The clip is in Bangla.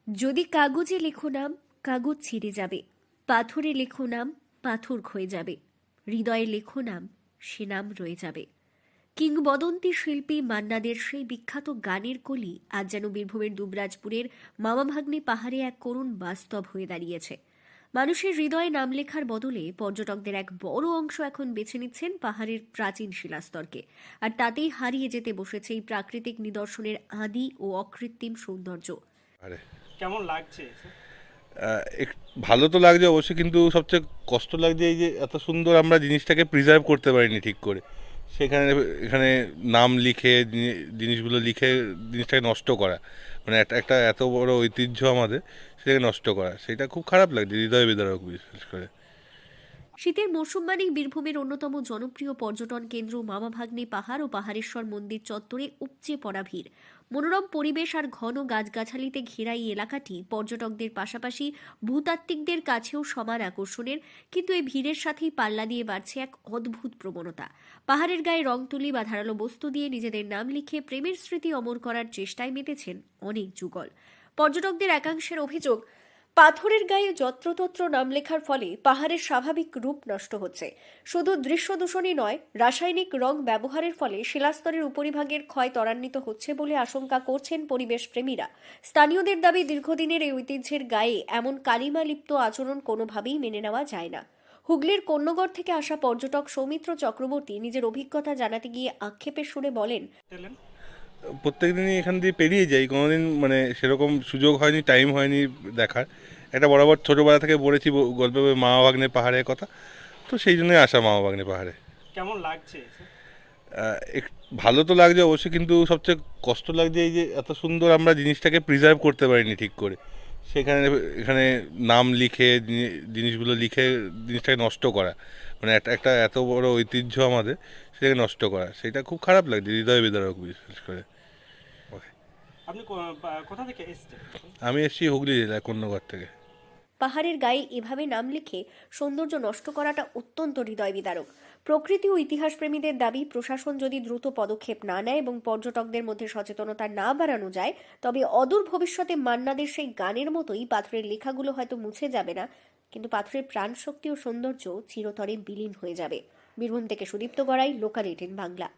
যদি কাগজে লেখো নাম, কাগজ ছিঁড়ে যাবে। পাথরে লেখো নাম, পাথর ক্ষয়ে যাবে। হৃদয়ে লেখো নাম, সে নাম রয়ে যাবে। কিংবদন্তি শিল্পী মান্নাদের সেই বিখ্যাত গানের কলি আজ যেন বীরভূমের দুবরাজপুরের মামাভাগ্নে পাহাড়ে এক করুণ বাস্তব হয়ে দাঁড়িয়েছে। মানুষের হৃদয়ে নাম লেখার বদলে পর্যটকদের এক বড় অংশ এখন বেছে নিচ্ছেন পাহাড়ের প্রাচীন শিলাস্তরকে, আর তাতেই হারিয়ে যেতে বসেছে এই প্রাকৃতিক নিদর্শনের আদি ও অকৃত্রিম সৌন্দর্য। আরে কেমন লাগছে? ভালো তো লাগছে অবশ্যই, কিন্তু সবচেয়ে কষ্ট লাগছে এই যে এত সুন্দর আমরা জিনিসটাকে প্রিজার্ভ করতে পারিনি ঠিক করে। সেখানে এখানে নাম লিখে জিনিসগুলো লিখে জিনিসটাকে নষ্ট করা, মানে একটা একটা এত বড় ঐতিহ্য আমাদের, সেটাকে নষ্ট করা, সেটা খুব খারাপ লাগছে, হৃদয় বিদারক বিশেষ করে। শীতের মৌসুম মানেই বীরভূমের অন্যতম জনপ্রিয় পর্যটন কেন্দ্র মামাভাগ্নে পাহাড় ও পাহাড়েশ্বর মন্দির চত্বরে উপচে পড়া ভিড়। মনোরম পরিবেশ আর ঘন গাছগাছালিতে ঘেরা এই এলাকাটি পর্যটকদের পাশাপাশি ভূতাত্ত্বিকদের কাছেও সমান আকর্ষণের, কিন্তু এই ভিড়ের সাথেই পাল্লা দিয়ে বাড়ছে এক অদ্ভুত প্রবণতা। পাহাড়ের গায়ে রং তুলি বা ধারালো বস্তু দিয়ে নিজেদের নাম লিখে প্রেমের স্মৃতি অমর করার চেষ্টায় মেতেছেন অনেক যুগল। পর্যটকদের একাংশের অভিযোগ, পাথরের গায়ে যত্রতত্র নাম লেখার ফলে পাহাড়ের স্বাভাবিক রূপ নষ্ট হচ্ছে। শুধু দৃশ্য দূষণই নয়, রাসায়নিক রং ব্যবহারের ফলে শিলাস্তরের উপরিভাগের ক্ষয় ত্বরান্বিত হচ্ছে বলে আশঙ্কা করছেন পরিবেশ প্রেমীরা। স্থানীয়দের দাবি, দীর্ঘদিনের এই ঐতিহ্যের গায়ে এমন কালিমালিপ্ত আচরণ কোনোভাবেই মেনে নেওয়া যায় না। হুগলির কোন্নগর থেকে আসা পর্যটক সৌমিত্র চক্রবর্তী নিজের অভিজ্ঞতা জানাতে গিয়ে আক্ষেপের সুরে বলেন, প্রত্যেক দিনই এখান দিয়ে পেরিয়ে যাই, কোনোদিন মানে সেরকম সুযোগ হয়নি, টাইম হয়নি দেখার। এটা বরাবর ছোটোবেলা থেকে পড়েছি গল্পে মামাভাগ্নে পাহাড়ের কথা, তো সেই জন্যই আসা মামাভাগ্নে পাহাড়ে। কেমন লাগছে? ভালো তো লাগছে অবশ্যই, কিন্তু সবচেয়ে কষ্ট লাগছে এই যে এত সুন্দর আমরা জিনিসটাকে প্রিজার্ভ করতে পারিনি ঠিক করে। সেখানে এখানে নাম লিখে জিনিসগুলো লিখে জিনিসটাকে নষ্ট করা, মানে একটা একটা এত বড় ঐতিহ্য আমাদের, সেটাকে নষ্ট করা, সেটা খুব খারাপ লাগছে, হৃদয় বিদারক বিশেষ করে। আপনি কোথা থেকে এসেছেন? আমি এসেছি হুগলি জেলায় কোন্নগর থেকে। পাহাড়ের গায়ে এভাবে নাম লিখে সৌন্দর্য নষ্ট করাটা অত্যন্ত হৃদয় বিদারক। প্রকৃতি ও ইতিহাস প্রেমীদের দাবি, প্রশাসন যদি দ্রুত পদক্ষেপ না নেয় এবং পর্যটকদের মধ্যে সচেতনতা না বাড়ানো যায়, তবে অদূর ভবিষ্যতে মান্নাদের সেই গানের মতোই পাথরের লেখাগুলো হয়তো মুছে যাবে না, কিন্তু পাথরের প্রাণ শক্তি ও সৌন্দর্য চিরতরে বিলীন হয়ে যাবে। বীরভূম থেকে সুদীপ্ত গড়াই, লোকাল 18 বাংলা।